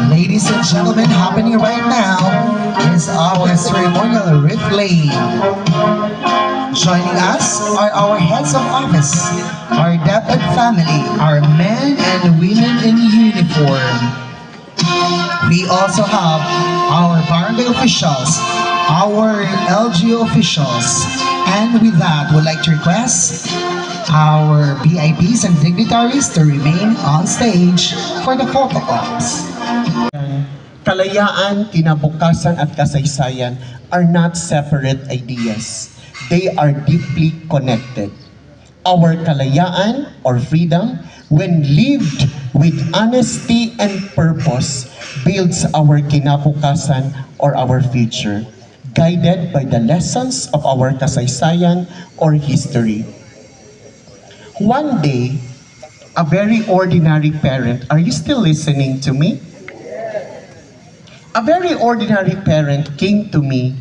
Ladies and gentlemen, happening right now is our ceremonial replay. Joining us are our heads of office, our DepEd family, our men and women in uniform. We also have our barangay officials, our LGU officials, and with that, we'd like to request our VIPs and dignitaries to remain on stage for the photo ops. Kalayaan, kinabukasan at kasaysayan are not separate ideas. They are deeply connected. Our kalayaan or freedom, when lived with honesty and purpose, builds our kinabukasan or our future, guided by the lessons of our kasaysayan or history. One day, a very ordinary parent, are you still listening to me? A very ordinary parent came to me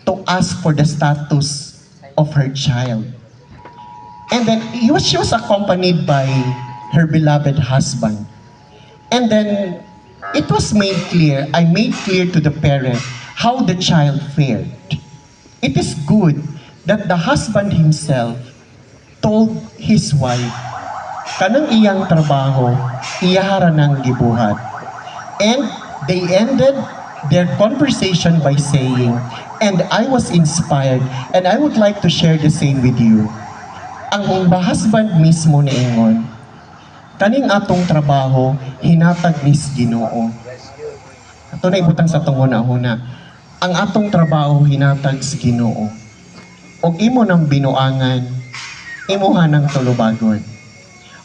to ask for the status of her child. And then she was accompanied by her beloved husband. And then it was made clear, I made clear to the parent how the child fared. It is good that the husband himself told his wife, kanang iyang trabaho, iyahara ng gibuhat. And they ended their conversation by saying, and I was inspired, and I would like to share the same with you. Ang husband mismo niingon, kaning atong trabaho, hinatag nis Ginoo. Ito na ibutang sa tungo na huna. Ang atong trabaho, hinatag sa Ginoo. Og imo ng binuangan, imuha ng tulubagon.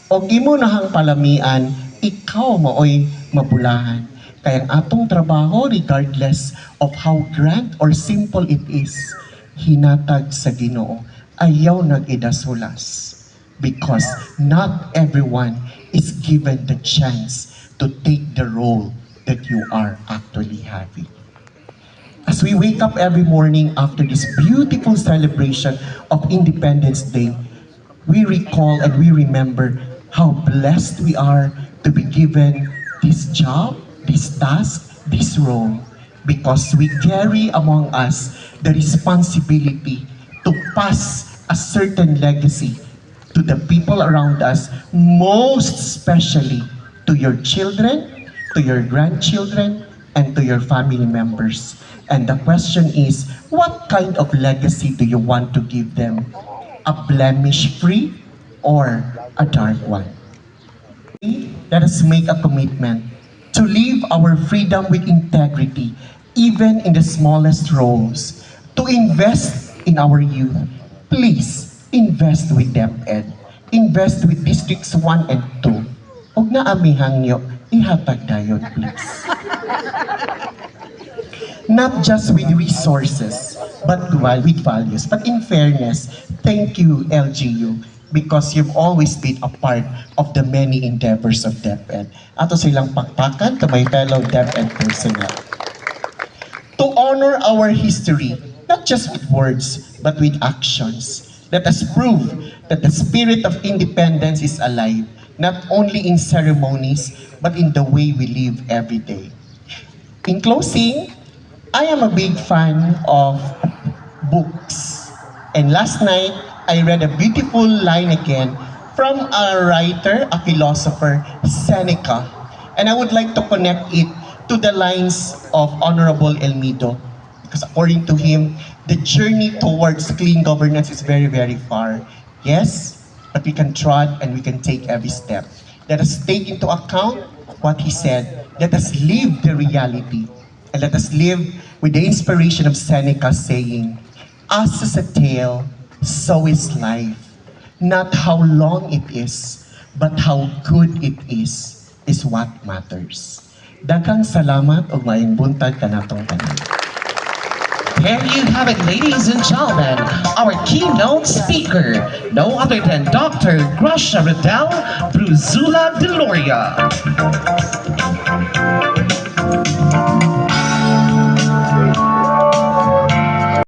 Og imo nahang palamian, ikaw maoy mabulahan. Kaya ang atong trabaho, regardless of how grand or simple it is, hinatag sa Ginoo. Ayaw nag-idasulas. Because not everyone is given the chance to take the role that you are actually having. As we wake up every morning after this beautiful celebration of Independence Day, we recall and we remember how blessed we are to be given this job, this task, this role, because we carry among us the responsibility to pass a certain legacy to the people around us, most especially to your children, to your grandchildren, and to your family members. And the question is, what kind of legacy do you want to give them? A blemish-free or a dark one? Let us make a commitment to live our freedom with integrity, even in the smallest roles, to invest in our youth. Please, invest with DepEd. Invest with Districts 1 and 2. Huwag na amihang nyo, ihatag dayon, please. Not just with resources, but with values. But in fairness, thank you, LGU, because you've always been a part of the many endeavors of DepEd. Ato silang pakpakan to my fellow DepEd personnel. To honor our history, not just with words, but with actions. Let us prove that the spirit of independence is alive, not only in ceremonies, but in the way we live every day. In closing, I am a big fan of books. And last night, I read a beautiful line again from a writer, a philosopher, Seneca. And I would like to connect it to the lines of Honorable Elmido. Because according to him, the journey towards clean governance is very, very far. Yes, but we can trod and we can take every step. Let us take into account what he said. Let us live the reality. And let us live with the inspiration of Seneca saying, "As is a tale, so is life. Not how long it is, but how good it is what matters." Daghang salamat ug maayong buntag kanatong tanan. There you have it, ladies and gentlemen, our keynote speaker, no other than Dr. Gracia Riddell Bruzula Deloria.